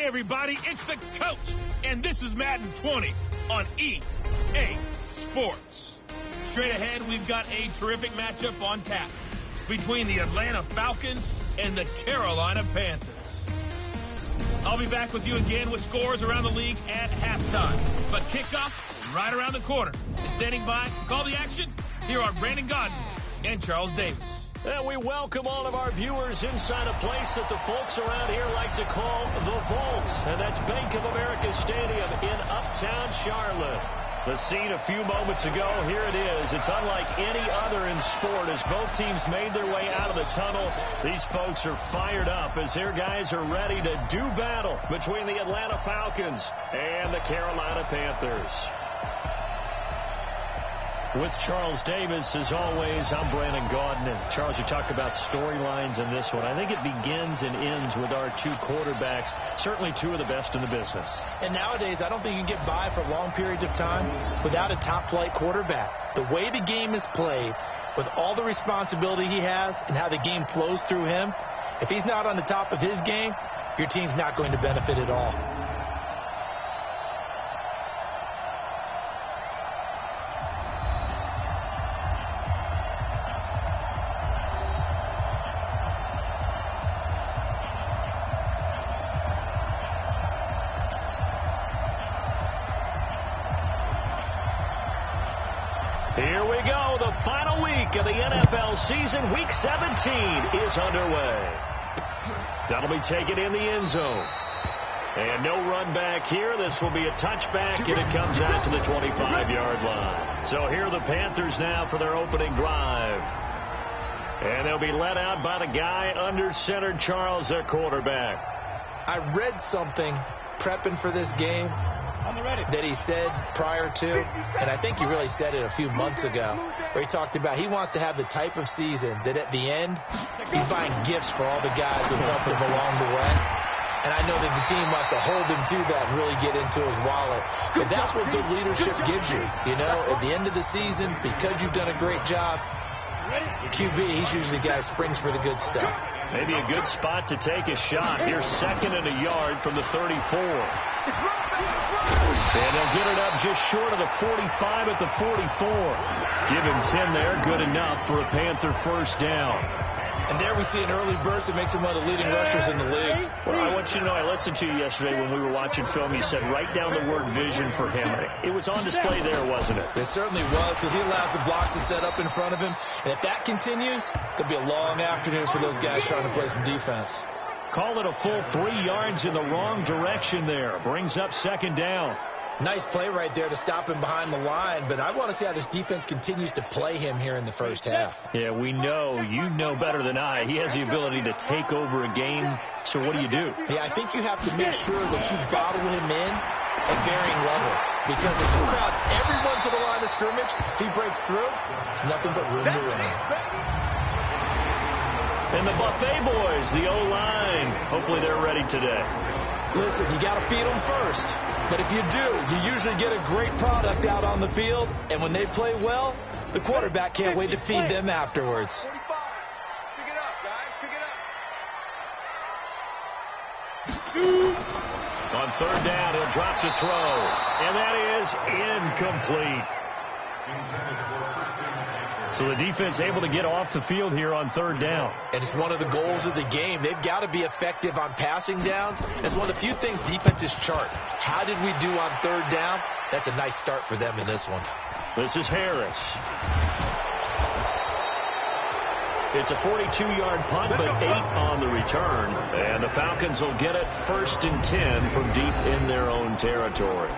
everybody, it's the coach, and this is Madden 20 on EA Sports. Straight ahead, we've got a terrific matchup on tap between the Atlanta Falcons and the Carolina Panthers. I'll be back with you again with scores around the league at halftime. But kickoff is right around the corner. And standing by to call the action, here are Brandon Godden and Charles Davis. And we welcome all of our viewers inside a place that the folks around here like to call the Vault. And that's Bank of America Stadium in Uptown Charlotte. The scene a few moments ago, here it is. It's unlike any other in sport as both teams made their way out of the tunnel. These folks are fired up as their guys are ready to do battle between the Atlanta Falcons and the Carolina Panthers. With Charles Davis, as always, I'm Brandon Godden. And Charles, you talked about storylines in this one. I think it begins and ends with our two quarterbacks, certainly two of the best in the business. And nowadays, I don't think you can get by for long periods of time without a top-flight quarterback. The way the game is played, with all the responsibility he has and how the game flows through him, if he's not on the top of his game, your team's not going to benefit at all. Here we go. The final week of the NFL season. Week 17 is underway. That'll be taken in the end zone. And no run back here. This will be a touchback, and it comes out to the 25-yard line. So here are the Panthers now for their opening drive. And they'll be led out by the guy under center, Charles, their quarterback. I read something prepping for this game that he said prior to, and I think he really said it a few months ago, where he talked about he wants to have the type of season that at the end, he's buying gifts for all the guys who helped him along the way. And I know that the team wants to hold him to that and really get into his wallet. But that's what good leadership gives you. You know, at the end of the season, because you've done a great job, QB, he's usually the guy who springs for the good stuff. Maybe a good spot to take a shot. Here's 2nd and a yard from the 34. And they'll get it up just short of the 45 at the 44. Give him 10 there. Good enough for a Panther first down. And there we see an early burst that makes him one of the leading rushers in the league. Well, I want you to know, I listened to you yesterday when we were watching film. You said write down the word vision for him. It was on display there, wasn't it? It certainly was, because he allows the blocks to set up in front of him. And if that continues, it could be a long afternoon for those guys trying to play some defense. Call it a full 3 yards in the wrong direction there. Brings up 2nd down. Nice play right there to stop him behind the line, but I want to see how this defense continues to play him here in the first half. Yeah, we know. You know better than I. He has the ability to take over a game, so what do you do? Yeah, I think you have to make sure that you bottle him in at varying levels, because if you crowd everyone to the line of scrimmage, if he breaks through, there's nothing but room to run. And the Buffet boys, the O-line, hopefully they're ready today. Listen, you got to feed them first. But if you do, you usually get a great product out on the field. And when they play well, the quarterback can't wait to feed them afterwards. Pick it up, guys. Pick it up. On 3rd down, he'll drop to throw. And that is incomplete. So the defense able to get off the field here on 3rd down. And it's one of the goals of the game. They've got to be effective on passing downs. It's one of the few things defenses chart. How did we do on 3rd down? That's a nice start for them in this one. This is Harris. It's a 42-yard punt, but 8 on the return. And the Falcons will get it 1st and 10 from deep in their own territory.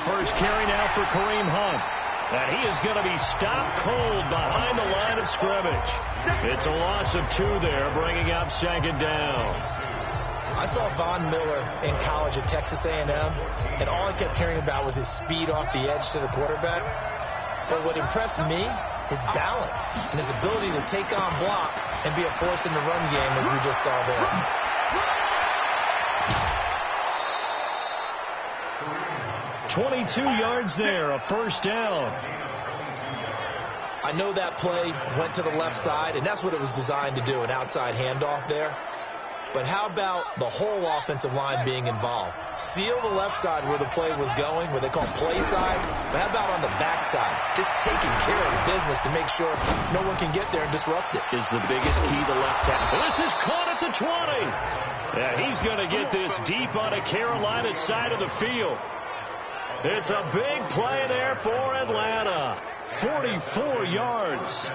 First carry now for Kareem Hunt. And he is going to be stopped cold behind the line of scrimmage. It's a loss of 2 there, bringing up 2nd down. I saw Von Miller in college at Texas A&M, and all I kept hearing about was his speed off the edge to the quarterback. But what impressed me, his balance and his ability to take on blocks and be a force in the run game, as we just saw there. "22 yards there, a first down." I know that play went to the left side, and that's what it was designed to do, an outside handoff there. But how about the whole offensive line being involved? Seal the left side where the play was going, where they call play side. But how about on the back side? Just taking care of business to make sure no one can get there and disrupt it. Is the biggest key to left tackle. This is caught at the 20. Yeah, he's going to get this deep on a Carolina side of the field. It's a big play there for Atlanta. 44 yards.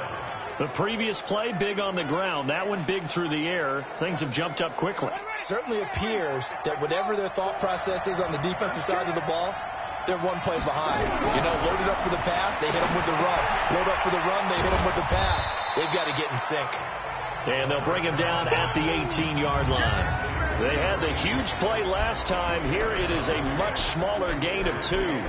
The previous play, big on the ground. That one big through the air. Things have jumped up quickly. Certainly appears that whatever their thought process is on the defensive side of the ball, they're one play behind. You know, loaded up for the pass, they hit them with the run. Load up for the run, they hit them with the pass. They've got to get in sync. And they'll bring him down at the 18-yard line. They had the huge play last time. Here it is a much smaller gain of 2.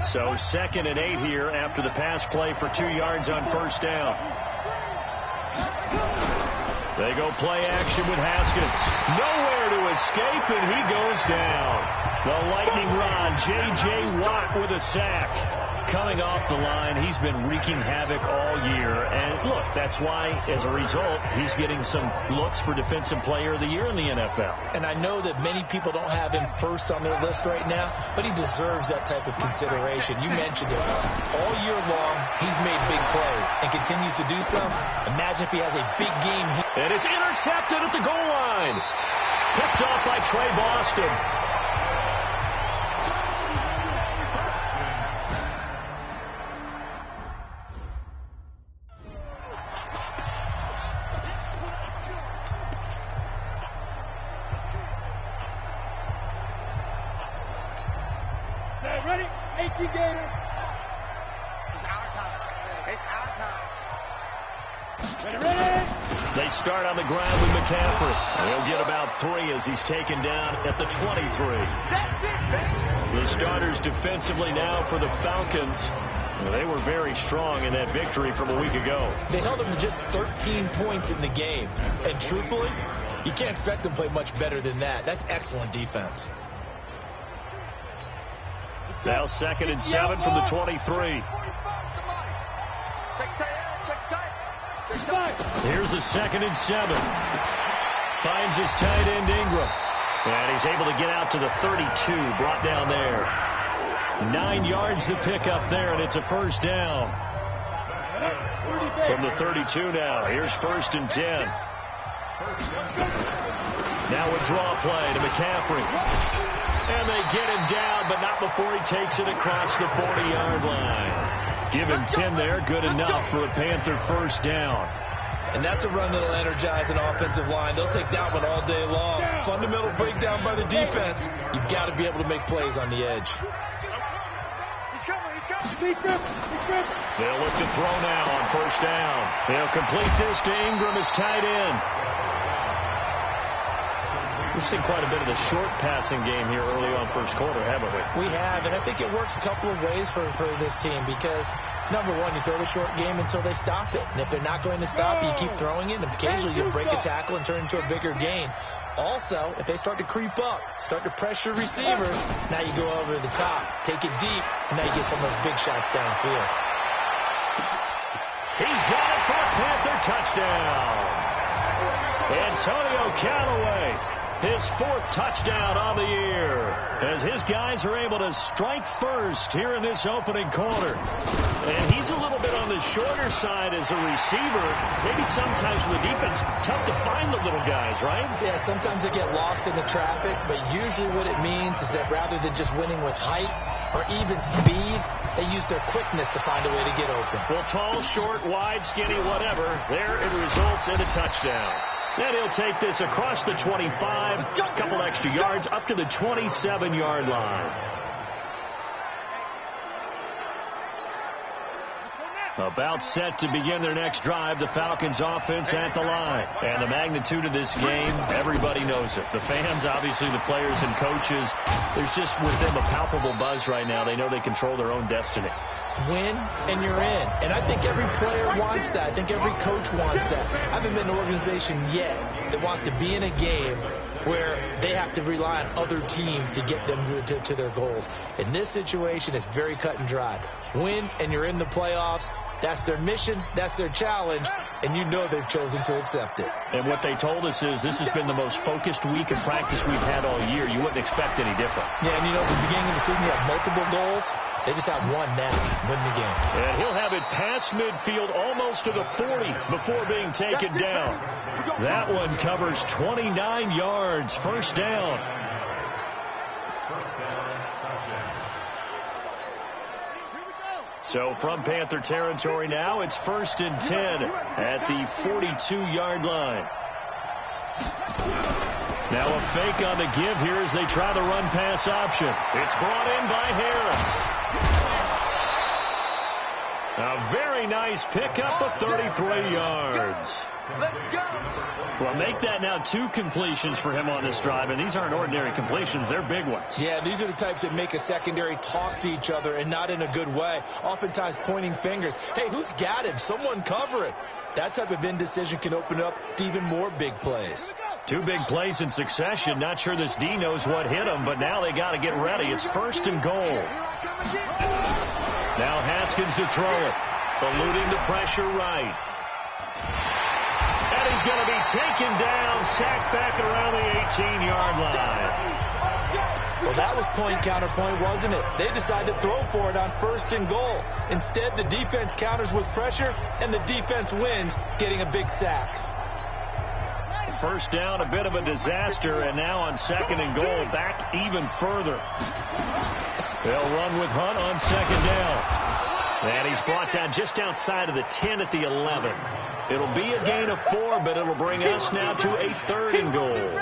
So 2nd and 8 here after the pass play for 2 yards on first down. They go play action with Haskins. Nowhere to escape, and he goes down. The lightning rod, J.J. Watt with a sack. Coming off the line, he's been wreaking havoc all year. And look, that's why, as a result, he's getting some looks for Defensive Player of the Year in the NFL. And I know that many people don't have him first on their list right now, but he deserves that type of consideration. You mentioned it. All year long, he's made big plays and continues to do so. Imagine if he has a big game here. And it's intercepted at the goal line. Picked off by Trey Boston. Ready? 18 Gators. It's our time. It's our time. Ready? They start on the ground with McCaffrey. He'll get about 3 as he's taken down at the 23. That's it, baby. The starters defensively now for the Falcons. They were very strong in that victory from a week ago. They held them to just 13 points in the game. And truthfully, you can't expect them to play much better than that. That's excellent defense. Now 2nd and 7 from the 23. Here's a 2nd and 7. Finds his tight end Ingram. And he's able to get out to the 32. Brought down there. 9 yards to pick up there, and it's a first down. From the 32 now. Here's 1st and 10. Now a draw play to McCaffrey. And they get him down, but not before he takes it across the 40-yard line. Give him 10 there. Good enough for a Panther first down. And that's a run that'll energize an offensive line. They'll take that one all day long. Fundamental breakdown by the defense. You've got to be able to make plays on the edge. He's coming. They'll look to throw now on first down. They'll complete this to Ingram as tight end. We've seen quite a bit of the short passing game here early on first quarter, haven't we? We have, and I think it works a couple of ways for this team because, number one, you throw the short game until they stop it. And if they're not going to stop it, you keep throwing it, and occasionally you break a tackle and turn into a bigger gain. Also, if they start to creep up, start to pressure receivers, now you go over the top, take it deep, and now you get some of those big shots downfield. He's got it for a Panther touchdown. Antonio Callaway. His 4th touchdown on the year as his guys are able to strike first here in this opening quarter. And he's a little bit on the shorter side as a receiver. Maybe sometimes for the defense, tough to find the little guys, right? Yeah, sometimes they get lost in the traffic, but usually what it means is that rather than just winning with height or even speed, they use their quickness to find a way to get open. Well, tall, short, wide, skinny, whatever, there it results in a touchdown. Then he'll take this across the 25, a couple extra yards, up to the 27-yard line. About set to begin their next drive, the Falcons offense at the line. And the magnitude of this game, everybody knows it. The fans, obviously the players and coaches, there's just with them a palpable buzz right now. They know they control their own destiny. Win and you're in. And I think every player wants that. I think every coach wants that. I haven't been in an organization yet that wants to be in a game where they have to rely on other teams to get them to their goals. In this situation, it's very cut and dry. Win and you're in the playoffs. That's their mission. That's their challenge. And you know they've chosen to accept it. And what they told us is this has been the most focused week of practice we've had all year. You wouldn't expect any different. Yeah, and you know, at the beginning of the season, you have multiple goals. They just have one now, win the game. And he'll have it past midfield almost to the 40 before being taken down. That one covers 29 yards. First down. So from Panther territory now, it's 1st and 10 at the 42-yard line. Now a fake on the give here as they try the run-pass option. It's brought in by Harris. A very nice pickup of 33 yards. Well, make that now 2 completions for him on this drive, and these aren't ordinary completions. They're big ones. Yeah, these are the types that make a secondary talk to each other, and not in a good way. Oftentimes pointing fingers. Hey, who's got him? Someone cover it. That type of indecision can open up to even more big plays. 2 big plays in succession. Not sure this D knows what hit him, but now they got to get ready. It's 1st and goal. Now Haskins to throw it. Eluding the pressure right. And he's going to be taken down, sacked back around the 18-yard line. Well, that was point counterpoint, wasn't it? They decided to throw for it on 1st and goal. Instead, the defense counters with pressure, and the defense wins, getting a big sack. First down, a bit of a disaster, and now on 2nd and goal, back even further. They'll run with Hunt on 2nd down. And he's brought down just outside of the 10 at the 11. It'll be a gain of 4, but it'll bring us now to a 3rd and goal.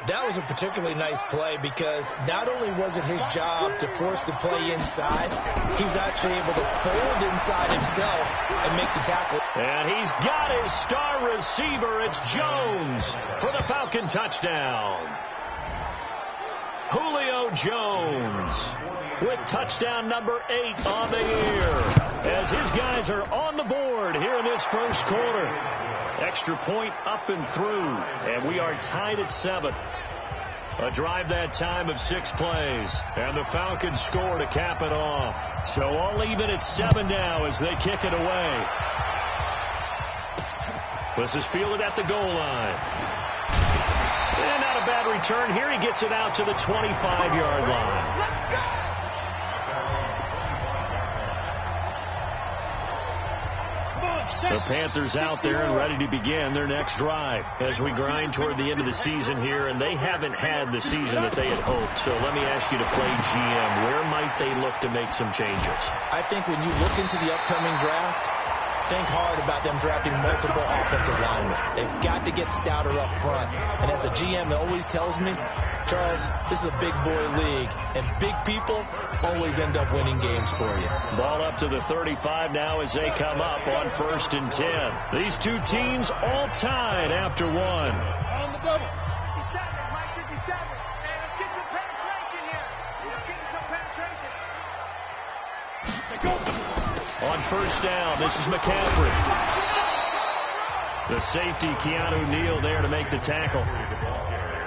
That was a particularly nice play because not only was it his job to force the play inside, he was actually able to fold inside himself and make the tackle. And he's got his star receiver. It's Jones for the Falcon touchdown. Julio Jones with touchdown number 8 on the year as his guys are on the board here in this first quarter. Extra point up and through, and we are tied at 7. A drive that time of 6 plays, and the Falcons score to cap it off. So all even at 7 now as they kick it away. This is fielded at the goal line. And not a bad return here. He gets it out to the 25-yard line. The Panthers out there and ready to begin their next drive as we grind toward the end of the season here, and they haven't had the season that they had hoped. So let me ask you to play GM. Where might they look to make some changes? I think when you look into the upcoming draft, think hard about them drafting multiple offensive linemen. They've got to get stouter up front. And as a GM, it always tells me, Charles, this is a big boy league, and big people always end up winning games for you. Ball up to the 35 now as they come up on 1st and 10. These two teams all tied after 1. On the double. 57, Mike 57. Hey, let's get some penetration here. Let's get some penetration. Go. On 1st down, this is McCaffrey. The safety, Keanu Neal, there to make the tackle.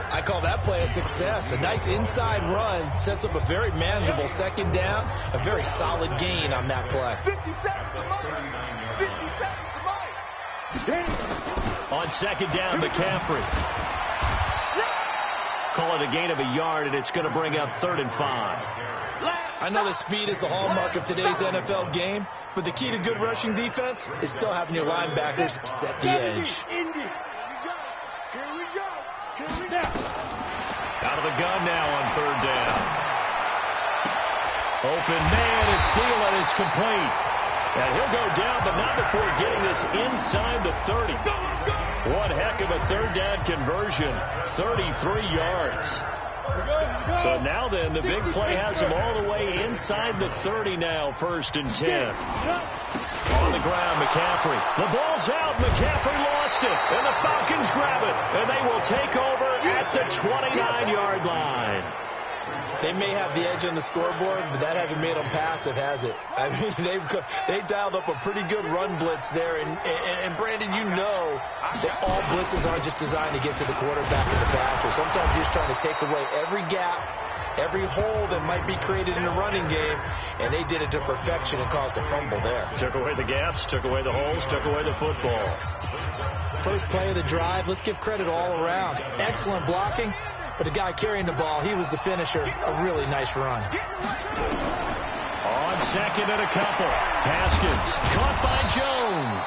I call that play a success. A nice inside run sets up a very manageable 2nd down. A very solid gain on that play. 57 to Mike. 57 to Mike. On 2nd down, McCaffrey. Call it a gain of a yard, and it's going to bring up 3rd and 5. I know that speed is the hallmark of today's NFL game, but the key to good rushing defense is still having your linebackers set the edge. Out of the gun now on 3rd down. Open man is stealing. It's complete. And he'll go down, but not before getting this inside the 30. One heck of a 3rd down conversion. 33 yards. So So now then, the big play has him all the way inside the 30 now, 1st and 10. On the ground, McCaffrey. The ball's out. McCaffrey lost it. And the Falcons grab it. And they will take over at the 29-yard line. They may have the edge on the scoreboard, but that hasn't made them passive, has it? I mean, they dialed up a pretty good run blitz there. And Brandon, you know that all blitzes aren't just designed to get to the quarterback and the passer. Sometimes you're just trying to take away every gap, every hole that might be created in the running game, and they did it to perfection and caused a fumble there. Took away the gaps, took away the holes, took away the football. First play of the drive, let's give credit all around. Excellent blocking, but the guy carrying the ball, he was the finisher. A really nice run. On second and a couple, Haskins caught by Jones.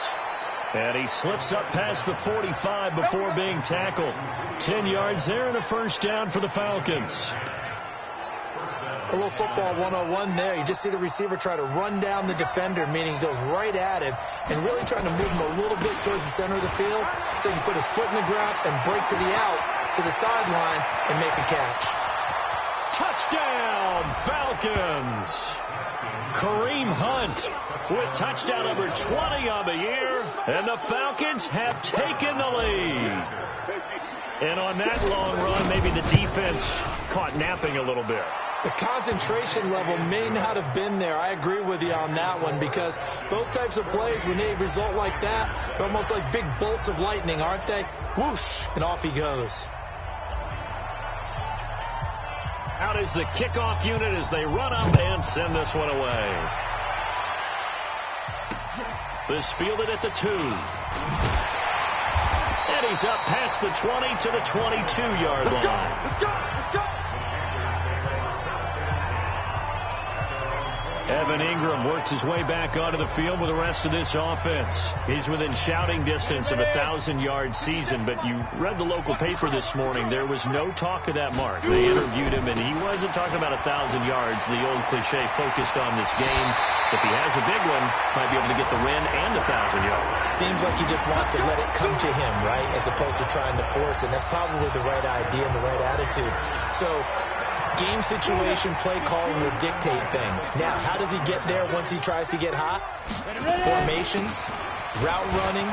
And he slips up past the 45 before being tackled. 10 yards there and a first down for the Falcons. A little football 101 there. You just see the receiver try to run down the defender, meaning he goes right at him and really trying to move him a little bit towards the center of the field so he can put his foot in the ground and break to the out, to the sideline, and make a catch. Touchdown, Falcons. Kareem Hunt with touchdown number 20 on the year, and the Falcons have taken the lead. And on that long run, maybe the defense caught napping a little bit. The concentration level may not have been there. I agree with you on that one, because those types of plays, when they result like that, they're almost like big bolts of lightning, aren't they? Whoosh, and off he goes. Out is the kickoff unit as they run up and send this one away. This fielded at the 2. And he's up past the 20 to the 22-yard line. Let's go! Let's go! Evan Ingram worked his way back onto the field with the rest of this offense. He's within shouting distance of a 1,000-yard season, but you read the local paper this morning. There was no talk of that mark. They interviewed him, and he wasn't talking about 1,000 yards. The old cliche focused on this game. If he has a big one, might be able to get the win and 1,000 yards. Seems like he just wants to let it come to him, right, as opposed to trying to force it. And that's probably the right idea and the right attitude. So game situation, play calling will dictate things. Now, how does he get there once he tries to get hot? Formations, route running,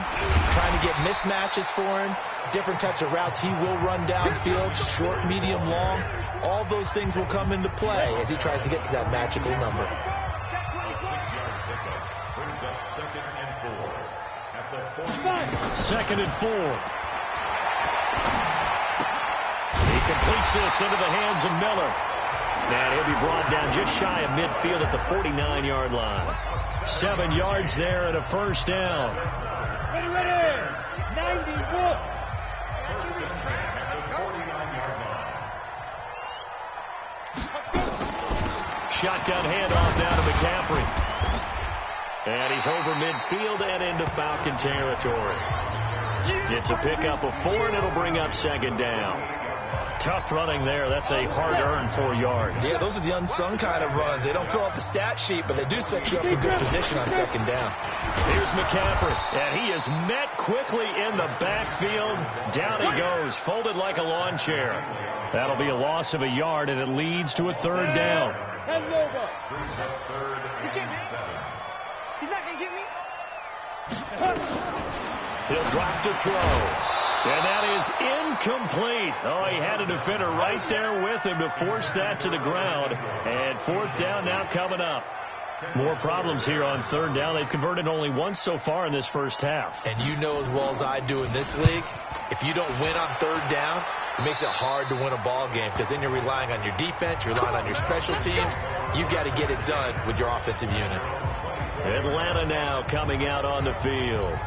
trying to get mismatches for him, different types of routes he will run downfield, short, medium, long. All those things will come into play as he tries to get to that magical number. Second and 4. He completes this into the hands of Miller. And he'll be brought down just shy of midfield at the 49-yard line. 7 yards there and a first down. Ready, ready! 90, book! Shotgun handoff down to McCaffrey. And he's over midfield and into Falcon territory. It's a pickup of 4, and it'll bring up second down. Tough running there. That's a hard-earned 4 yards. Yeah, those are the unsung kind of runs. They don't fill out the stat sheet, but they do set you up for good position on second down. Here's McCaffrey, and he is met quickly in the backfield. Down he goes, folded like a lawn chair. That'll be a loss of a yard, and it leads to a third down. He's not going to get me. He'll drop to throw. And that is incomplete. Oh, he had a defender right there with him to force that to the ground. And fourth down now coming up. More problems here on third down. They've converted only once so far in this first half. And you know as well as I do in this league, if you don't win on third down, it makes it hard to win a ball game, because then you're relying on your defense, you're relying on your special teams. You've got to get it done with your offensive unit. Atlanta now coming out on the field.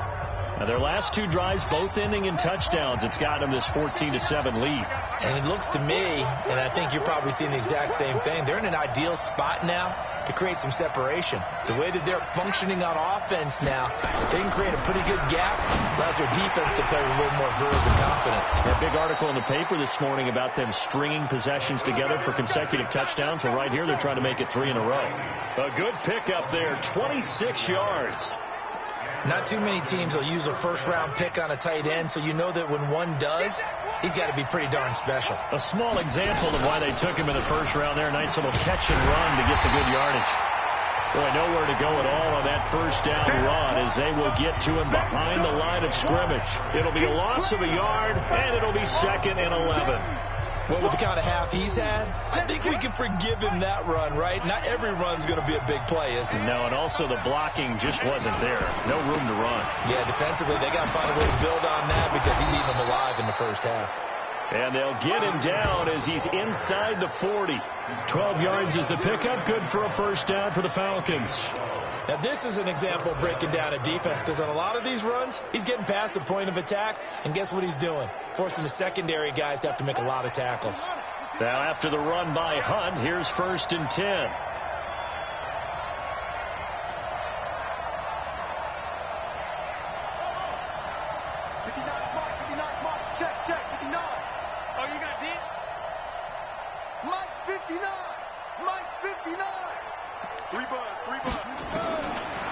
Now their last 2 drives both ending in touchdowns. It's got them this 14-7 lead. And it looks to me, and I think you're probably seeing the exact same thing, they're in an ideal spot now to create some separation. The way that they're functioning on offense now, they can create a pretty good gap. Allows their defense to play with a little more verve and confidence. A big article in the paper this morning about them stringing possessions together for consecutive touchdowns. Well, right here they're trying to make it 3 in a row. A good pickup there, 26 yards. Not too many teams will use a first-round pick on a tight end, so you know that when one does, he's got to be pretty darn special. A small example of why they took him in the first round there. Nice little catch and run to get the good yardage. Boy, nowhere to go at all on that first down run as they will get to him behind the line of scrimmage. It'll be a loss of a yard, and it'll be 2nd and 11. Well, with the kind of half he's had, I think we can forgive him that run, right? Not every run's going to be a big play, is it? No, and also the blocking just wasn't there. No room to run. Yeah, defensively, they got to find a way to build on that because he's eating them alive in the first half. And they'll get him down as he's inside the 40. 12 yards is the pickup. Good for a first down for the Falcons. Now, this is an example of breaking down a defense because on a lot of these runs, he's getting past the point of attack, and guess what he's doing? Forcing the secondary guys to have to make a lot of tackles. Now, after the run by Hunt, here's 1st and 10.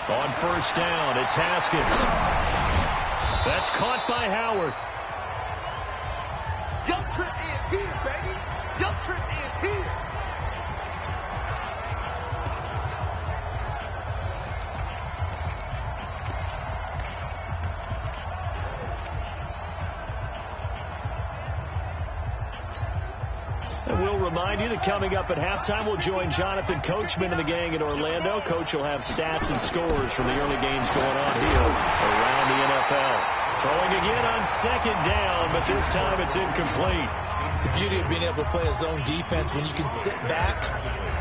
On first down, it's Haskins. That's caught by Howard. Your trip is here, baby. Your trip is here. And we'll remind you that coming up at halftime, we'll join Jonathan Coachman and the gang in Orlando. Coach will have stats and scores from the early games going on here around the NFL. Throwing again on 2nd down, but this time it's incomplete. The beauty of being able to play a zone defense when you can sit back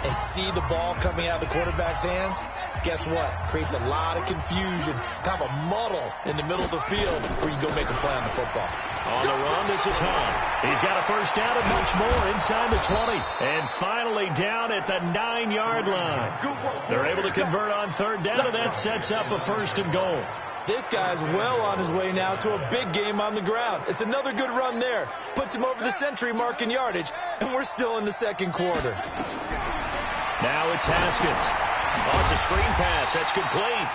and see the ball coming out of the quarterback's hands, guess what? Creates a lot of confusion, kind of a muddle in the middle of the field where you can go make a play on the football. On the run, this is Hunt. He's got a first down and much more inside the 20. And finally down at the 9-yard line. They're able to convert on 3rd down, and that sets up a 1st and goal. This guy's well on his way now to a big game on the ground. It's another good run there. Puts him over the century mark in yardage, and we're still in the 2nd quarter. Now it's Haskins. Oh, it's a screen pass. That's complete.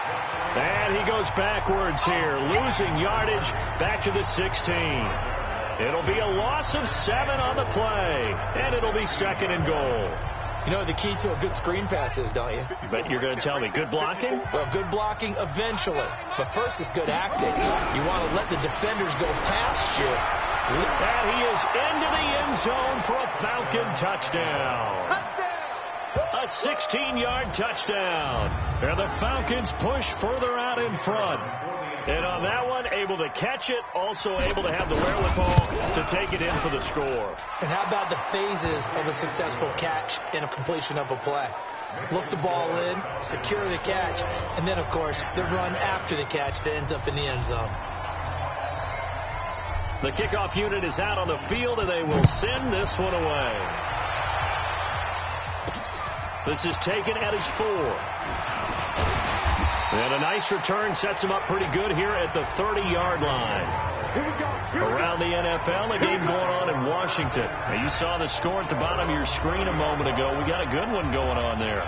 And he goes backwards here, losing yardage back to the 16. It'll be a loss of 7 on the play, and it'll be 2nd and goal. You know what the key to a good screen pass is, don't you? But you're going to tell me, good blocking? Well, good blocking eventually. But first is good acting. You want to let the defenders go past you. And he is into the end zone for a Falcon touchdown. A 16-yard touchdown. And the Falcons push further out in front. And on that one, able to catch it, also able to have the wherewithal to take it in for the score. And how about the phases of a successful catch and a completion of a play? Look the ball in, secure the catch, and then, of course, the run after the catch that ends up in the end zone. The kickoff unit is out on the field, and they will send this one away. This is taken at his 4. And a nice return sets him up pretty good here at the 30-yard line. Around the NFL, a game going on in Washington. Now, you saw the score at the bottom of your screen a moment ago. We got a good one going on there.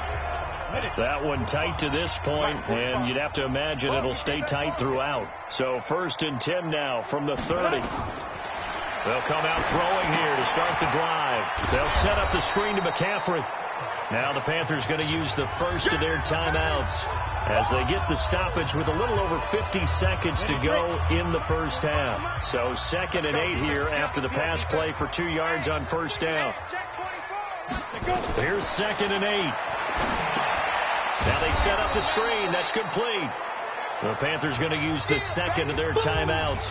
That one tight to this point, and you'd have to imagine it'll stay tight throughout. So 1st and 10 now from the 30. They'll come out throwing here to start the drive. They'll set up the screen to McCaffrey. Now the Panthers going to use the first of their timeouts as they get the stoppage with a little over 50 seconds to go in the first half. So 2nd and 8 here after the pass play for 2 yards on first down. Here's 2nd and 8. Now they set up the screen. That's complete. The Panthers going to use the second of their timeouts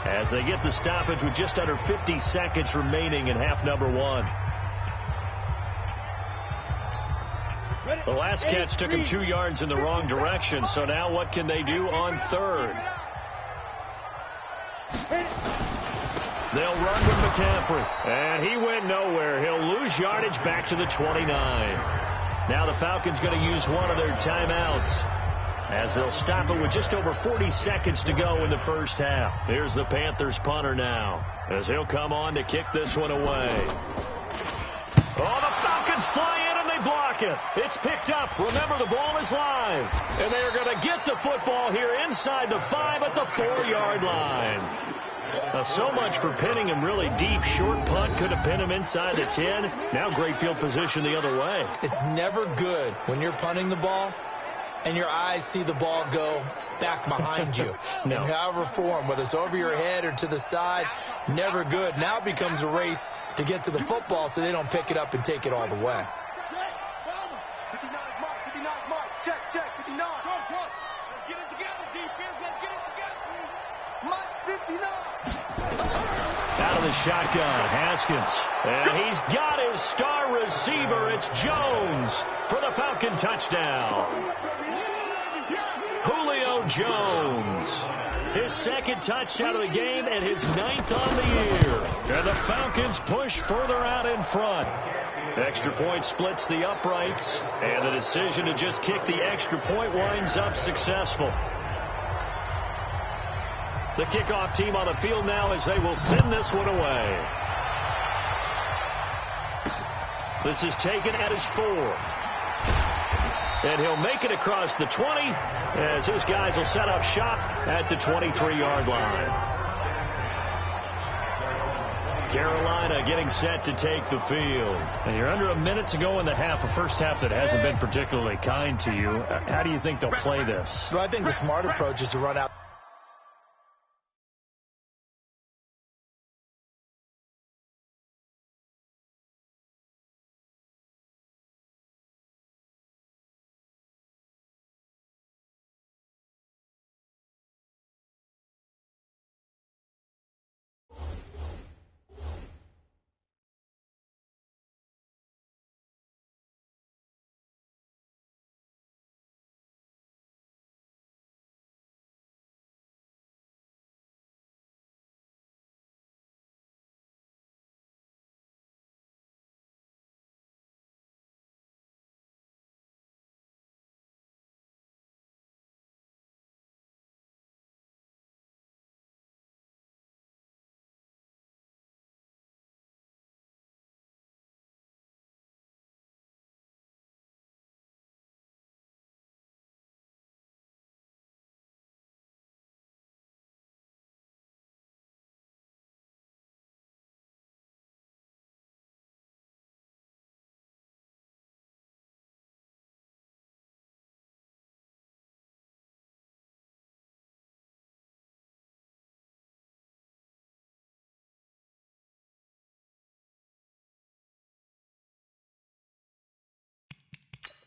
as they get the stoppage with just under 50 seconds remaining in half number 1. The last catch took him 2 yards in the wrong direction, so now what can they do on 3rd? They'll run with McCaffrey, and he went nowhere. He'll lose yardage back to the 29. Now the Falcons going to use one of their timeouts as they'll stop it with just over 40 seconds to go in the first half. Here's the Panthers punter now as he'll come on to kick this one away. Oh, the Falcons fly in and they block it. It's picked up. Remember, the ball is live. And they are going to get the football here inside the 5 at the 4-yard line. So much for pinning him really deep. Short punt could have pinned him inside the 10. Now great field position the other way. It's never good when you're punting the ball and your eyes see the ball go back behind you. No. In however form, whether it's over your head or to the side, never good. Now it becomes a race to get to the football so they don't pick it up and take it all the way. 59 mark, 59 mark. Check, 59. Let's get it together, defense. Let's get it together. Mike, 59. Out of the shotgun, Haskins. And he's got his star receiver. It's Jones for the Falcon touchdown. Julio Jones. His second touchdown of the game and his 9th on the year. And the Falcons push further out in front. Extra point splits the uprights. And the decision to just kick the extra point winds up successful. The kickoff team on the field now as they will send this one away. This is taken at his 4. And he'll make it across the 20 as his guys will set up shop at the 23-yard line. Carolina getting set to take the field. And you're under a minute to go in the half, a first half that hasn't been particularly kind to you. How do you think they'll play this? Well, I think the smart approach is to run out.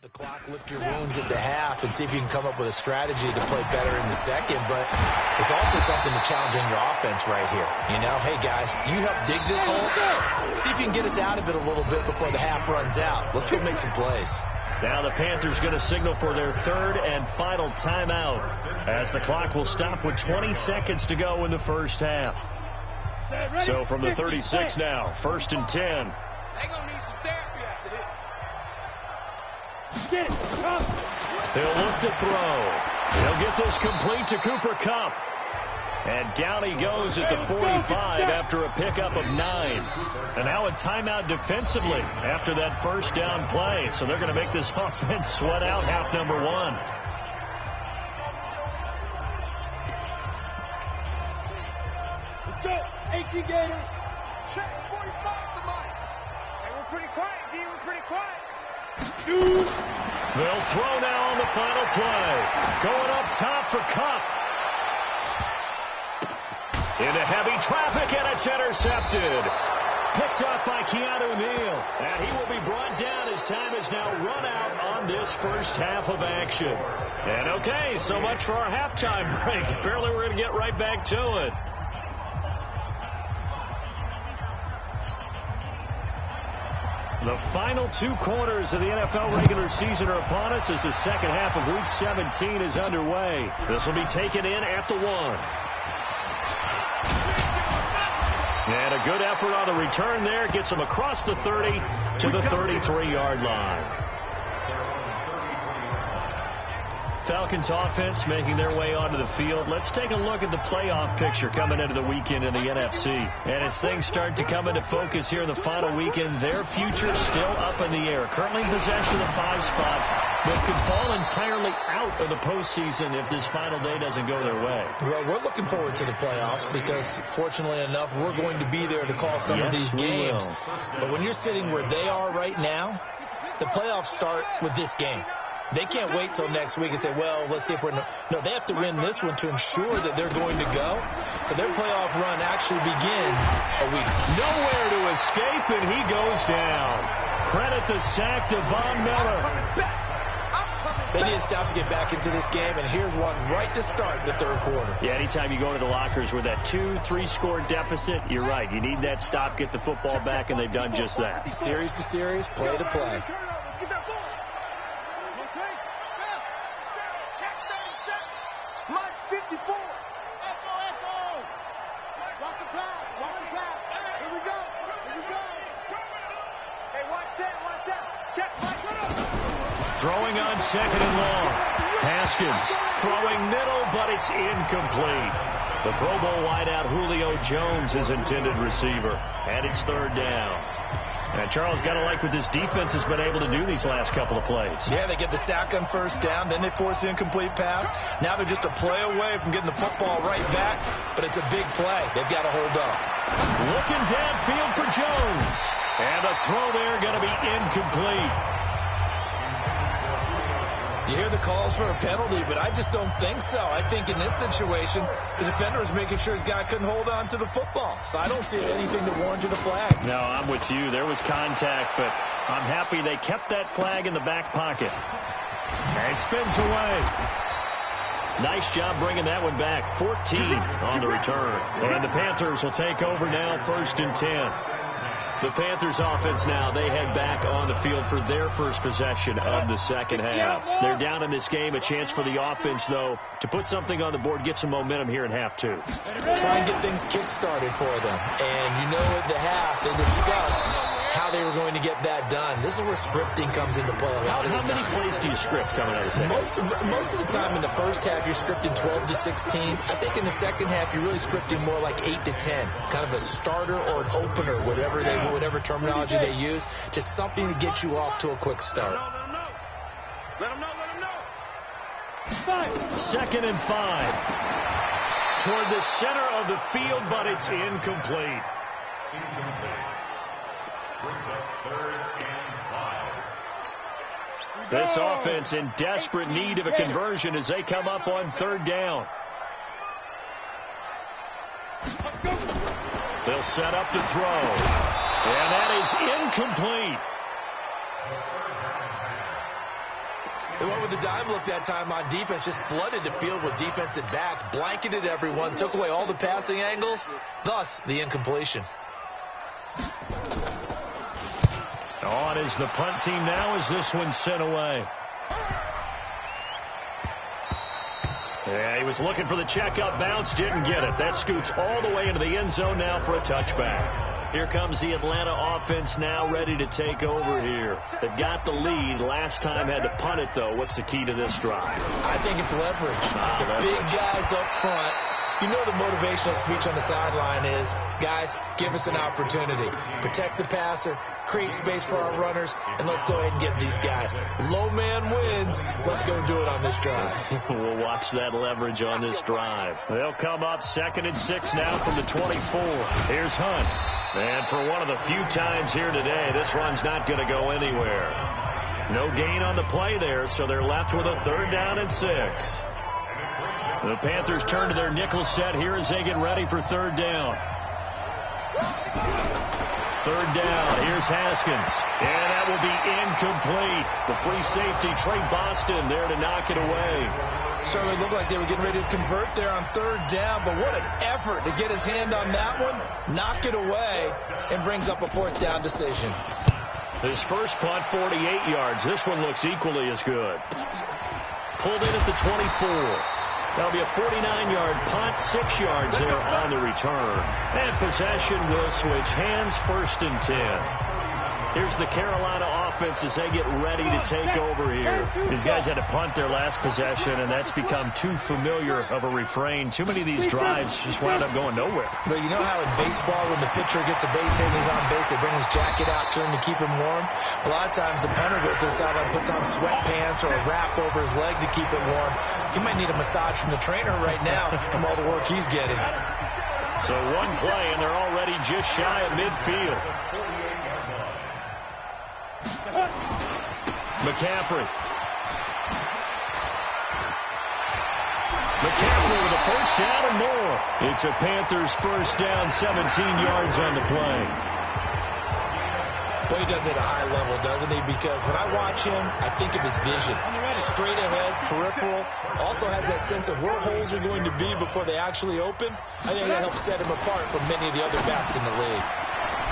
The clock, lick your wounds at the half and see if you can come up with a strategy to play better in the second. But it's also something to challenge in your offense right here. You know, hey, guys, you help dig this hole. See if you can get us out of it a little bit before the half runs out. Let's go make some plays. Now the Panthers going to signal for their 3rd and final timeout as the clock will stop with 20 seconds to go in the first half. So from the 36 now, 1st and 10. They're going to need some therapy after this. He'll look to throw. He'll get this complete to Cooper Kupp. And down he goes at the 45 after a pickup of 9. And now a timeout defensively after that first down play. So they're going to make this offense sweat out half number 1. Let's go. 18 Gator. Check 45 to Mike. Hey, we're pretty quiet, D. We're pretty quiet. They'll throw now on the final play. Going up top for Kupp. Into heavy traffic, and it's intercepted. Picked up by Keanu Neal. And he will be brought down as time is now run out on this first half of action. And okay, so much for our halftime break. Apparently we're going to get right back to it. The final 2 quarters of the NFL regular season are upon us as the second half of Week 17 is underway. This will be taken in at the 1. And a good effort on the return there. Gets him across the 30 to the 33-yard line. Falcons offense making their way onto the field. Let's take a look at the playoff picture coming into the weekend in the NFC. And as things start to come into focus here in the final weekend, their future still up in the air. Currently in possession of the 5 spot, but could fall entirely out of the postseason if this final day doesn't go their way. Well, we're looking forward to the playoffs because, fortunately enough, we're going to be there to call some of these games. But when you're sitting where they are right now, the playoffs start with this game. They can't wait till next week and say, well, let's see if we're... No, they have to win this one to ensure that they're going to go. So their playoff run actually begins a week. Nowhere to escape, and he goes down. Credit the sack to Von Miller. They need to stop to get back into this game, and here's one right to start the third quarter. Yeah, anytime you go to the lockers with that 2-3 score deficit, you're right. You need that stop, get the football back, and they've done just that. Series to series, play to play. March 54. Echo. Watch the pass. Here we go. Hey, watch that. Check. Throwing on second and long. Haskins throwing middle, but it's incomplete. The Pro Bowl wideout Julio Jones, his intended receiver. And it's third down. And Charles, got to like what this defense has been able to do these last couple of plays. Yeah, they get the sack on first down, then they force the incomplete pass. Now they're just a play away from getting the football right back, but it's a big play. They've got to hold up. Looking downfield for Jones. And the throw there going to be incomplete. You hear the calls for a penalty, but I just don't think so. I think in this situation, the defender was making sure his guy couldn't hold on to the football. So I don't see anything to warrant the flag. No, I'm with you. There was contact, but I'm happy they kept that flag in the back pocket. And he spins away. Nice job bringing that one back. 14 on the return. And the Panthers will take over now, 1st and 10. The Panthers offense now, they head back on the field for their first possession of the second half. They're down in this game. A chance for the offense, though, to put something on the board, get some momentum here in half 2. Try and get things kick-started for them. And you know at the half, they discussed how they were going to get that done. This is where scripting comes into play. How many plays do you script coming out of the second? Most of the time in the first half, you're scripting 12 to 16. I think in the second half, you're really scripting more like 8 to 10. Kind of a starter or an opener, whatever terminology they use, just something to get you off to a quick start. Let them know. 2nd and 5. Toward the center of the field, but it's incomplete. This offense in desperate need of a conversion as they come up on 3rd down. They'll set up to throw. And that is incomplete. They went with the dime look that time on defense, just flooded the field with defensive backs, blanketed everyone, took away all the passing angles, thus the incompletion. On is the punt team now as this one's sent away. Yeah, he was looking for the checkup bounce, didn't get it. That scoots all the way into the end zone now for a touchback. Here comes the Atlanta offense now ready to take over here. They've got the lead. Last time had to punt it, though. What's the key to this drive? I think it's leverage. The big guys up front. You know the motivational speech on the sideline is, guys, give us an opportunity. Protect the passer, create space for our runners, and let's go ahead and get these guys. Low man wins. Let's go do it on this drive. We'll watch that leverage on this drive. They'll come up 2nd and 6 now from the 24. Here's Hunt. And for one of the few times here today, this run's not going to go anywhere. No gain on the play there, so they're left with a 3rd down and 6. The Panthers turn to their nickel set here as they get ready for 3rd down. 3rd down. Here's Haskins. And that will be incomplete. The free safety, Trey Boston, there to knock it away. Certainly looked like they were getting ready to convert there on 3rd down, but what an effort to get his hand on that one, knock it away, and brings up a 4th down decision. His first punt, 48 yards. This one looks equally as good. Pulled in at the 24. That'll be a 49-yard punt, 6 yards there on the return. And possession will switch hands, 1st and 10. Here's the Carolina offense as they get ready to take over here. These guys had to punt their last possession, and that's become too familiar of a refrain. Too many of these drives just wound up going nowhere. But you know how in baseball, when the pitcher gets a base hit and he's on base, they bring his jacket out to him to keep him warm? A lot of times the punter goes to the sideline, puts on sweatpants or a wrap over his leg to keep it warm. He might need a massage from the trainer right now from all the work he's getting. So one play, and they're already just shy of midfield. McCaffrey. McCaffrey with a first down and more. It's a Panthers first down, 17 yards on the play. Boy, he does it at a high level, doesn't he? Because when I watch him, I think of his vision. Straight ahead, peripheral. Also has that sense of where holes are going to be before they actually open. I think that helps set him apart from many of the other backs in the league.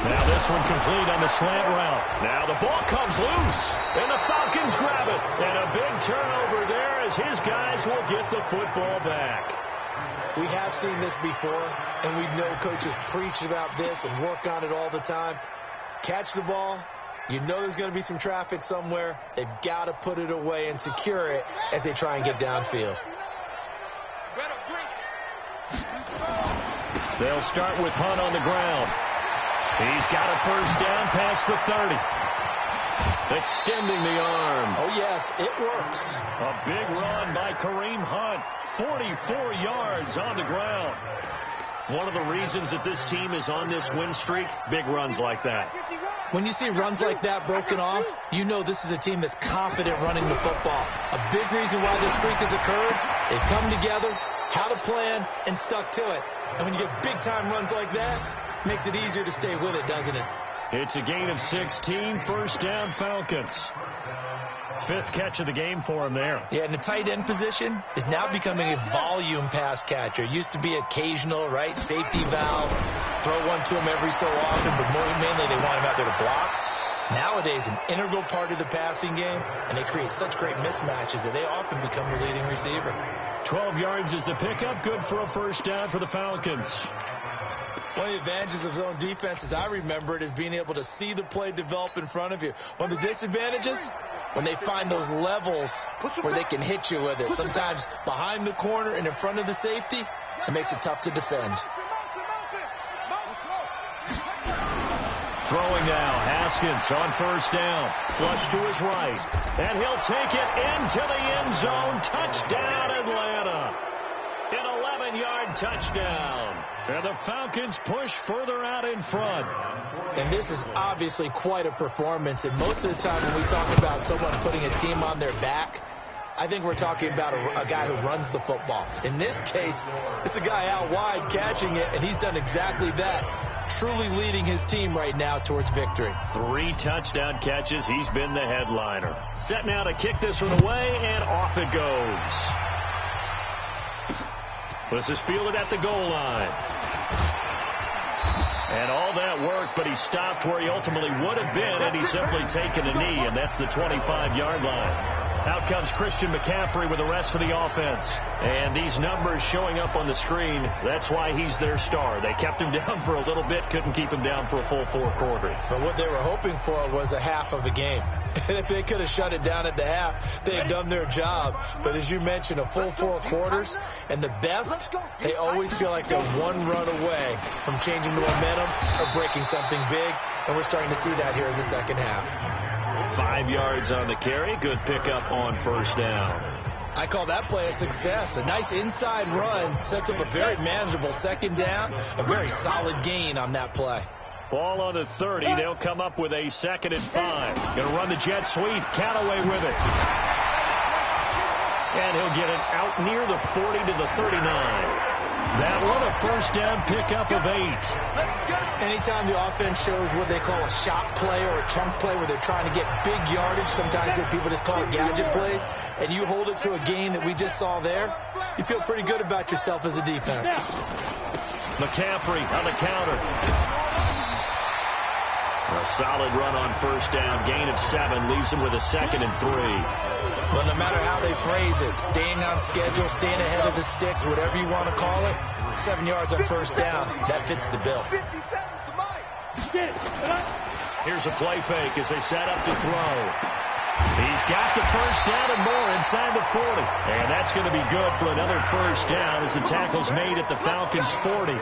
Now this one complete on the slant route. Now the ball comes loose, and the Falcons grab it. And a big turnover there as his guys will get the football back. We have seen this before, and we know coaches preach about this and work on it all the time. Catch the ball. You know there's going to be some traffic somewhere. They've got to put it away and secure it as they try and get downfield. They'll start with Hunt on the ground. He's got a first down past the 30. Extending the arm. Oh, yes, it works. A big run by Kareem Hunt. 44 yards on the ground. One of the reasons that this team is on this win streak, big runs like that. When you see runs like that broken off, you know this is a team that's confident running the football. A big reason why this streak has occurred, they've come together, had a plan, and stuck to it. And when you get big-time runs like that, it makes it easier to stay with it, doesn't it? It's a gain of 16, first down Falcons. Fifth catch of the game for him there. Yeah, and the tight end position is now becoming a volume pass catcher. It used to be occasional, right? Safety valve. Throw one to him every so often, but mainly they want him out there to block. Nowadays, an integral part of the passing game, and they create such great mismatches that they often become the leading receiver. 12 yards is the pickup. Good for a first down for the Falcons. One of the advantages of zone defense, as I remember it, is being able to see the play develop in front of you. One of the disadvantages, when they find those levels where they can hit you with it. Sometimes behind the corner and in front of the safety, it makes it tough to defend. Throwing now, Haskins on first down. Flush to his right. And he'll take it into the end zone. Touchdown, Atlanta. An 11-yard touchdown. And the Falcons push further out in front. And this is obviously quite a performance. And most of the time when we talk about someone putting a team on their back, I think we're talking about a guy who runs the football. In this case, it's a guy out wide catching it, and he's done exactly that. Truly leading his team right now towards victory. 3 touchdown catches. He's been the headliner. Set now to kick this one away, and off it goes. This is fielded at the goal line. And all that work, but he stopped where he ultimately would have been, and he's simply taken a knee, and that's the 25-yard line. Out comes Christian McCaffrey with the rest of the offense. And these numbers showing up on the screen, that's why he's their star. They kept him down for a little bit, couldn't keep him down for a full 4 quarters. But what they were hoping for was a half of a game. And if they could have shut it down at the half, they had done their job. But as you mentioned, a full 4 quarters, and the best, they always feel like they're one run away from changing the momentum or breaking something big. And we're starting to see that here in the second half. 5 yards on the carry. Good pickup on first down. I call that play a success. A nice inside run sets up a very manageable second down. A very solid gain on that play. Ball on the 30. They'll come up with a 2nd and 5. Going to run the jet sweep. Callaway with it. And he'll get it out near the 40 to the 39. That one, a first down pickup of 8. Anytime the offense shows what they call a shot play or a chunk play where they're trying to get big yardage, sometimes people just call it gadget plays, and you hold it to a gain that we just saw there, you feel pretty good about yourself as a defense. McCaffrey on the counter. A solid run on first down. Gain of 7 leaves him with a 2nd and 3. Well, no matter how they phrase it, staying on schedule, staying ahead of the sticks, whatever you want to call it, 7 yards on first down, that fits the bill. Here's a play fake as they set up to throw. He's got the first down and more inside the 40. And that's going to be good for another first down as the tackle's made at the Falcons' 40.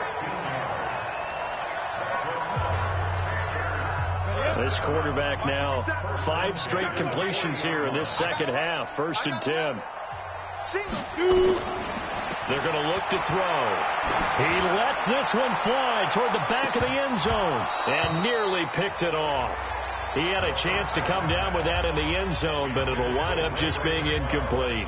This quarterback now 5 straight completions here in this second half. 1st and 10. They're going to look to throw. He lets this one fly toward the back of the end zone and nearly picked it off. He had a chance to come down with that in the end zone, but it'll wind up just being incomplete.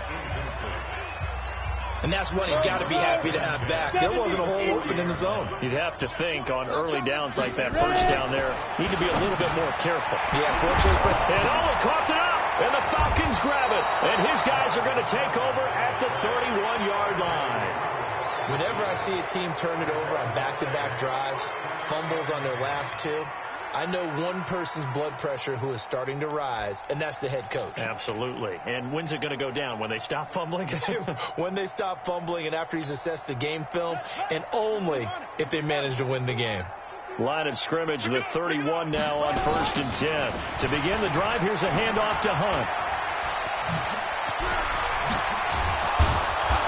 And that's one he's got to be happy to have back. There wasn't a hole open in the zone. You'd have to think on early downs like that first down there, need to be a little bit more careful. Yeah, fortunately for him. And coughed it up, and the Falcons grab it. And his guys are going to take over at the 31-yard line. Whenever I see a team turn it over on back-to-back drives, fumbles on their last 2, I know one person's blood pressure who is starting to rise, and that's the head coach. Absolutely. And when's it going to go down? When they stop fumbling? When they stop fumbling and after he's assessed the game film, and only if they manage to win the game. Line of scrimmage, the 31 now on 1st and 10. To begin the drive, here's a handoff to Hunt.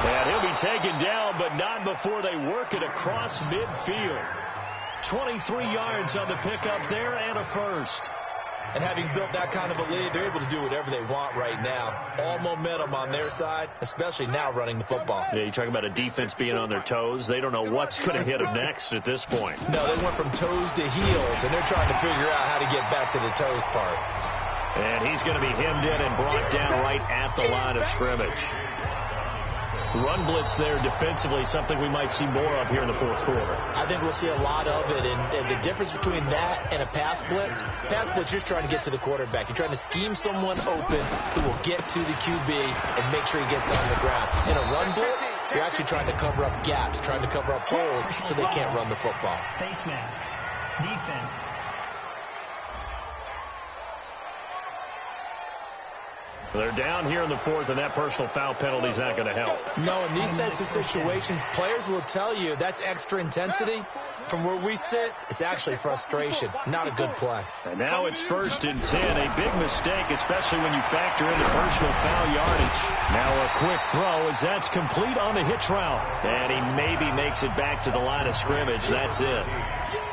And he'll be taken down, but not before they work it across midfield. 23 yards on the pickup there and a first. And having built that kind of a lead, they're able to do whatever they want right now. All momentum on their side, especially now running the football. Yeah, you're talking about a defense being on their toes. They don't know what's going to hit them next at this point. No, they went from toes to heels, and they're trying to figure out how to get back to the toes part. And he's going to be hemmed in and brought down right at the line of scrimmage. Run blitz there defensively, something we might see more of here in the 4th quarter. I think we'll see a lot of it, and the difference between that and a pass blitz, you're trying to get to the quarterback. You're trying to scheme someone open who will get to the QB and make sure he gets on the ground. In a run blitz, you're actually trying to cover up gaps, trying to cover up holes so they can't run the football. Face mask, defense. They're down here in the 4th, and that personal foul penalty is not going to help. No, in these types of situations, players will tell you that's extra intensity. From where we sit, it's actually frustration, not a good play. And now it's 1st and 10, a big mistake, especially when you factor in the personal foul yardage. Now a quick throw as that's complete on the hitch route. And he maybe makes it back to the line of scrimmage. That's it.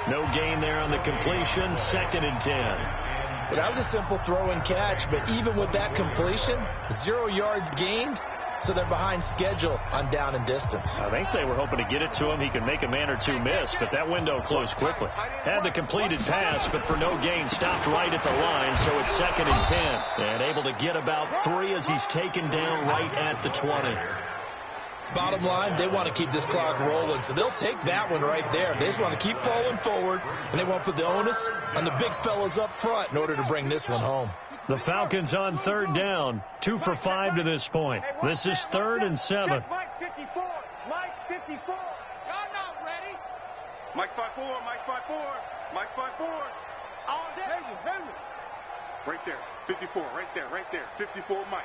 No gain there on the completion, 2nd and 10. Well, that was a simple throw and catch, but even with that completion, 0 yards gained, so they're behind schedule on down and distance. I think they were hoping to get it to him. He could make a man or two miss, but that window closed quickly. Had the completed pass, but for no gain, stopped right at the line, so it's 2nd and 10. And able to get about 3 as he's taken down right at the 20. Bottom line, they want to keep this clock rolling, so they'll take that one right there. They just want to keep falling forward, and they want to put the onus on the big fellas up front in order to bring this one home. The Falcons on 3rd down, 2 for 5 to this point. This is 3rd and 7. Mike 54. Mike 54. Y'all not ready. Mike spot 4. Mike spot 4. Mike spot 4. All day. Henry. Right there. 54. Right there. Right there. 54 Mike.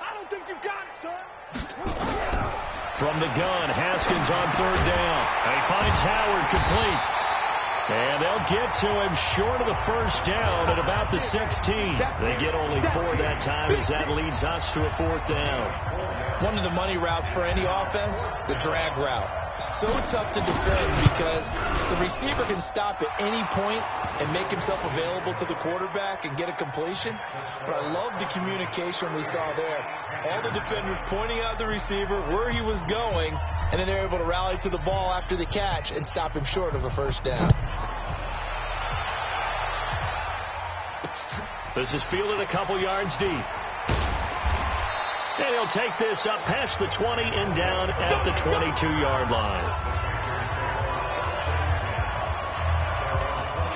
I don't think you got it, son. From the gun, Haskins on 3rd down. He finds Howard complete. And they'll get to him short of the first down at about the 16. They get only 4 that time as that leads us to a 4th down. One of the money routes for any offense, the drag route. So tough to defend because the receiver can stop at any point and make himself available to the quarterback and get a completion. But I love the communication we saw there. All the defenders pointing out the receiver, where he was going, and then they're able to rally to the ball after the catch and stop him short of a first down. This is fielded a couple yards deep. And he'll take this up past the 20 and down at the 22-yard line.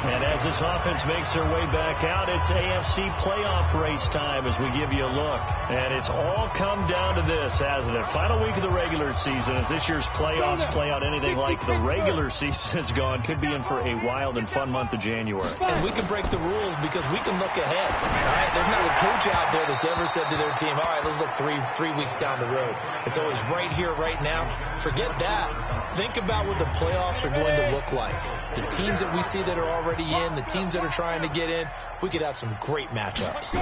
And as this offense makes their way back out, it's AFC playoff race time as we give you a look. And it's all come down to this, hasn't it? Final week of the regular season. As this year's playoffs play out anything like the regular season has gone, could be in for a wild and fun month of January. And we can break the rules because we can look ahead. All right? There's not a coach coach out there that's ever said to their team, all right, let's look three weeks down the road. It's always right here, right now. Forget that. Think about what the playoffs are going to look like. The teams that we see that are already in, the teams that are trying to get in, we could have some great matchups.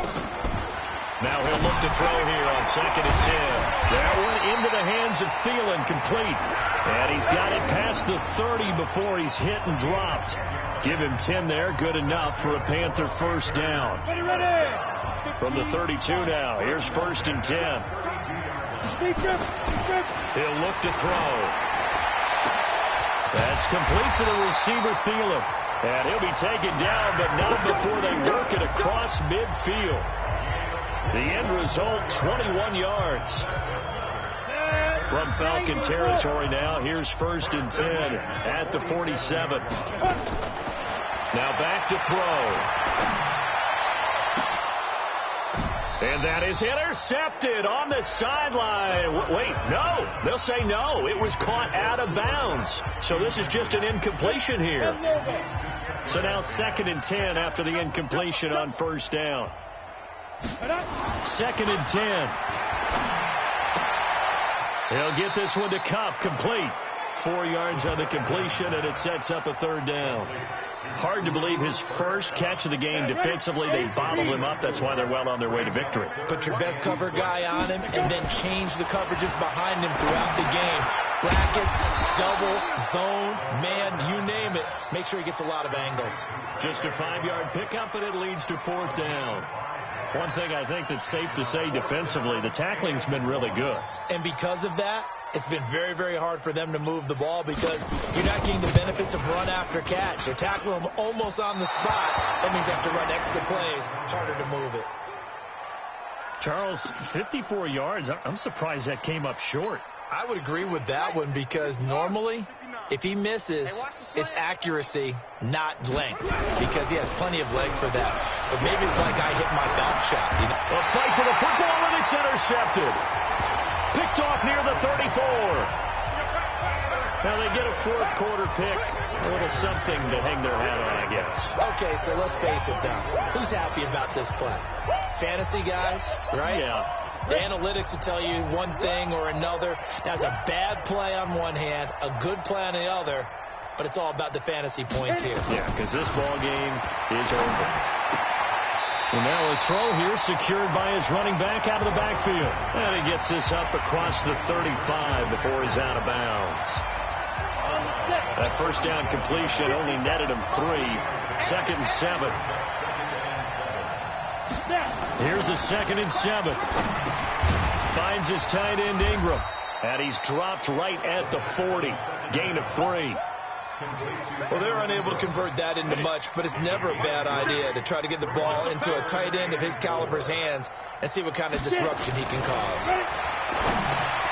Now he'll look to throw here on 2nd and 10. That one into the hands of Thielen, complete. And he's got it past the 30 before he's hit and dropped. Give him 10 there, good enough for a Panther first down. From the 32 now, here's 1st and 10. He'll look to throw. That's complete to the receiver, Thielen. And he'll be taken down, but not before they work it across midfield. The end result, 21 yards. From Falcon territory now, here's 1st and 10 at the 47. Now back to throw. And that is intercepted on the sideline. Wait, no. They'll say no. It was caught out of bounds. So this is just an incompletion here. So now 2nd and 10 after the incompletion on 1st down. 2nd and 10. He'll get this one to Cup, complete. 4 yards on the completion, and it sets up a 3rd down. Hard to believe his first catch of the game defensively. They bottled him up. That's why they're well on their way to victory. Put your best cover guy on him and then change the coverages behind him throughout the game. Brackets, double, zone, man, you name it. Make sure he gets a lot of angles. Just a 5-yard pickup, and it leads to 4th down. One thing I think that's safe to say defensively, the tackling's been really good. And because of that, it's been very, very hard for them to move the ball because you're not getting the benefits of run after catch. They're tackling them almost on the spot. That means they have to run extra plays, harder to move it. Charles, 54 yards. I'm surprised that came up short. I would agree with that one because normally, if he misses, it's accuracy, not length, because he has plenty of leg for that. But maybe it's like I hit my golf shot. You know? A fight for the football, and it's intercepted. Picked off near the 34. Now they get a 4th quarter pick. A little something to hang their hat on, I guess. Okay, so let's face it now. Who's happy about this play? Fantasy guys, right? Yeah. The analytics will tell you one thing or another. That's a bad play on one hand, a good play on the other, but it's all about the fantasy points here. Yeah, because this ball game is over. And now a throw here secured by his running back out of the backfield. And he gets this up across the 35 before he's out of bounds. That first down completion only netted him 3. 2nd and 7. Here's a 2nd and 7. Finds his tight end Ingram. And he's dropped right at the 40. Gain of 3. Well, they're unable to convert that into much, but it's never a bad idea to try to get the ball into a tight end of his caliber's hands and see what kind of disruption he can cause.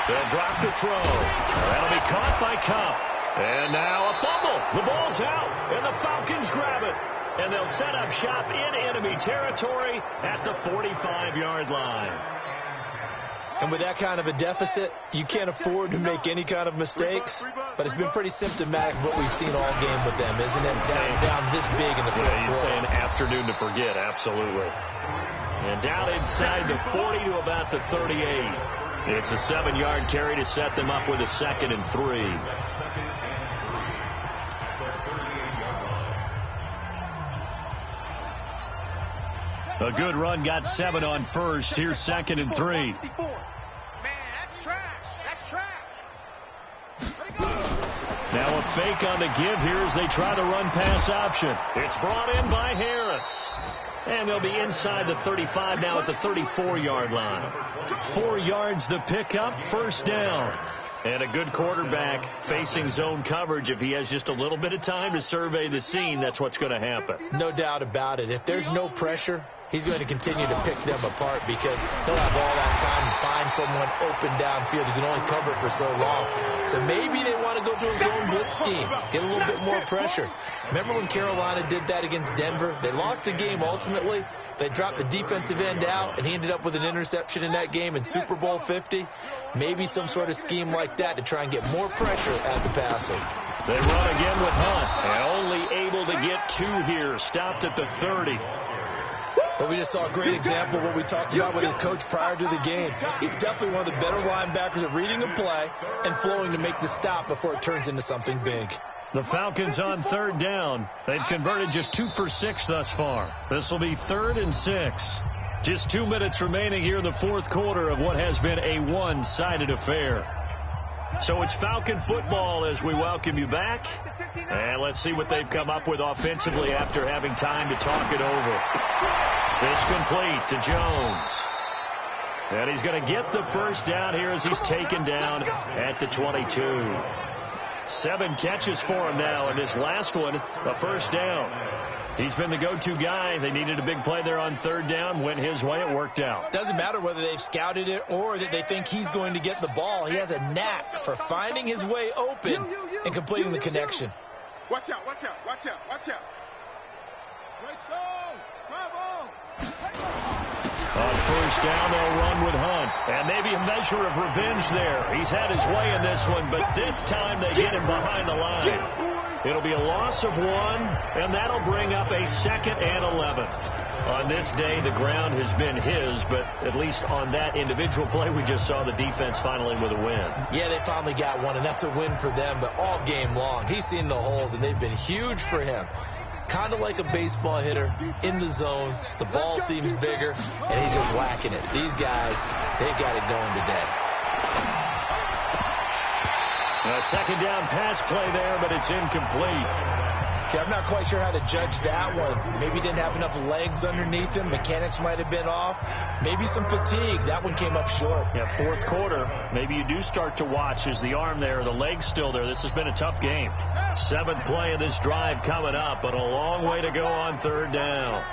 They'll drop the throw. That'll be caught by Cup. And now a fumble. The ball's out, and the Falcons grab it. And they'll set up shop in enemy territory at the 45-yard line. And with that kind of a deficit, you can't afford to make any kind of mistakes. But it's been pretty symptomatic of what we've seen all game with them, isn't it? Down this big in the fourth quarter. You'd say an afternoon to forget, absolutely. And down inside the 40 to about the 38. It's a 7-yard carry to set them up with a 2nd and 3. A good run got 7 on first. Here's 2nd and 3. Man, that's trash. That's trash. Now a fake on the give here as they try the run-pass option. It's brought in by Harris. And they'll be inside the 35 now at the 34-yard line. 4 yards the pickup, 1st down. And a good quarterback facing zone coverage. If he has just a little bit of time to survey the scene, that's what's going to happen. No doubt about it. If there's no pressure, he's going to continue to pick them apart because he'll have all that time to find someone open downfield. He can only cover for so long. So maybe they want to go to a zone blitz scheme, get a little bit more pressure. Remember when Carolina did that against Denver? They lost the game ultimately. They dropped the defensive end out, and he ended up with an interception in that game in Super Bowl 50. Maybe some sort of scheme like that to try and get more pressure at the passer. They run again with Hunt, and only able to get 2 here. Stopped at the 30. But we just saw a great example of what we talked about with his coach prior to the game. He's definitely one of the better linebackers at reading a play and flowing to make the stop before it turns into something big. The Falcons on third down. They've converted just 2 for 6 thus far. This will be 3rd and 6. Just 2 minutes remaining here in the fourth quarter of what has been a one-sided affair. So it's Falcon football as we welcome you back. And let's see what they've come up with offensively after having time to talk it over. This complete to Jones. And he's going to get the first down here as he's taken down at the 22. 7 catches for him now, and this last one, a first down. He's been the go-to guy. They needed a big play there on third down. Went his way. It worked out. Doesn't matter whether they've scouted it or that they think he's going to get the ball. He has a knack for finding his way open and completing the connection. Watch out, watch out, watch out, watch out. On first down, they'll run with Hunt. And maybe a measure of revenge there. He's had his way in this one, but this time they get him behind the line. It'll be a loss of 1, and that'll bring up a 2nd and 11. On this day, the ground has been his, but at least on that individual play, we just saw the defense finally with a win. Yeah, they finally got one, and that's a win for them, but all game long, he's seen the holes, and they've been huge for him. Kind of like a baseball hitter in the zone. The ball seems bigger, and he's just whacking it. These guys, they've got it going today. A second down pass play there, but it's incomplete. Okay, I'm not quite sure how to judge that one. Maybe he didn't have enough legs underneath him. Mechanics might have been off. Maybe some fatigue. That one came up short. Yeah, fourth quarter. Maybe you do start to watch. Is the arm there, the leg's still there? This has been a tough game. 7th play of this drive coming up, but a long way to go on third down.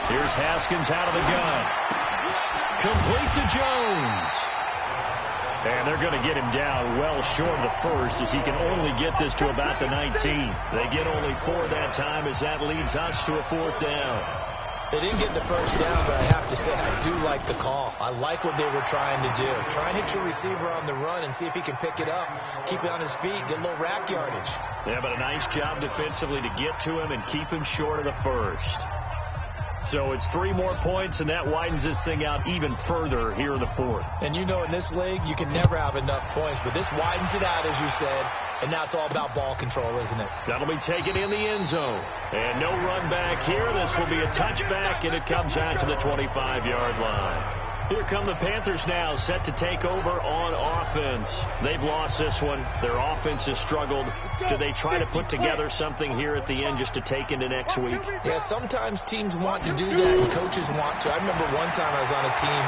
Here's Haskins out of the gun. Complete to Jones. And they're going to get him down well short of the first as he can only get this to about the 19. They get only 4 that time as that leads us to a 4th down. They didn't get the first down, but I have to say I do like the call. I like what they were trying to do. Try and hit your receiver on the run and see if he can pick it up, keep it on his feet, get a little rack yardage. Yeah, but a nice job defensively to get to him and keep him short of the first. So it's 3 more points, and that widens this thing out even further here in the fourth. And you know in this league, you can never have enough points, but this widens it out, as you said, and now it's all about ball control, isn't it? That'll be taken in the end zone. And no run back here. This will be a touchback, and it comes out to the 25-yard line. Here come the Panthers now, set to take over on offense. They've lost this one. Their offense has struggled. Do they try to put together something here at the end just to take into next week? Yeah, sometimes teams want to do that, and coaches want to. I remember one time I was on a team,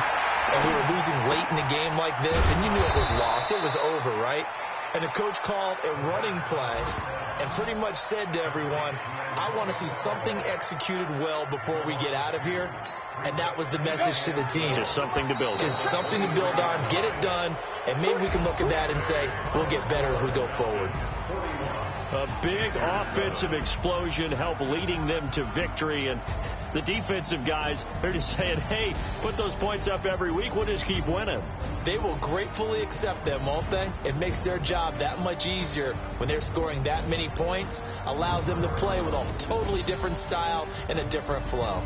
and we were losing late in a game like this, and you knew it was lost. It was over, right? And the coach called a running play and pretty much said to everyone, I want to see something executed well before we get out of here. And that was the message to the team. Just something to build on. Just something to build on, get it done, and maybe we can look at that and say, we'll get better as we go forward. A big offensive explosion helped leading them to victory, and the defensive guys, they're just saying, hey, put those points up every week, we'll just keep winning. They will gratefully accept them, won't they? It makes their job that much easier when they're scoring that many points, allows them to play with a totally different style and a different flow.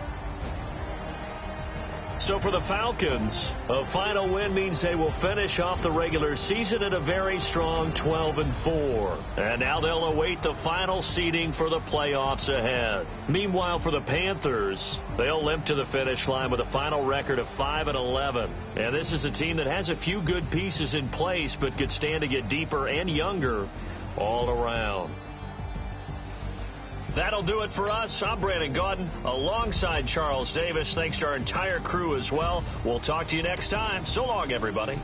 So for the Falcons, a final win means they will finish off the regular season at a very strong 12-4. And now they'll await the final seeding for the playoffs ahead. Meanwhile, for the Panthers, they'll limp to the finish line with a final record of 5-11. And this is a team that has a few good pieces in place, but could stand to get deeper and younger all around. That'll do it for us. I'm Brandon Gaudin alongside Charles Davis. Thanks to our entire crew as well. We'll talk to you next time. So long, everybody.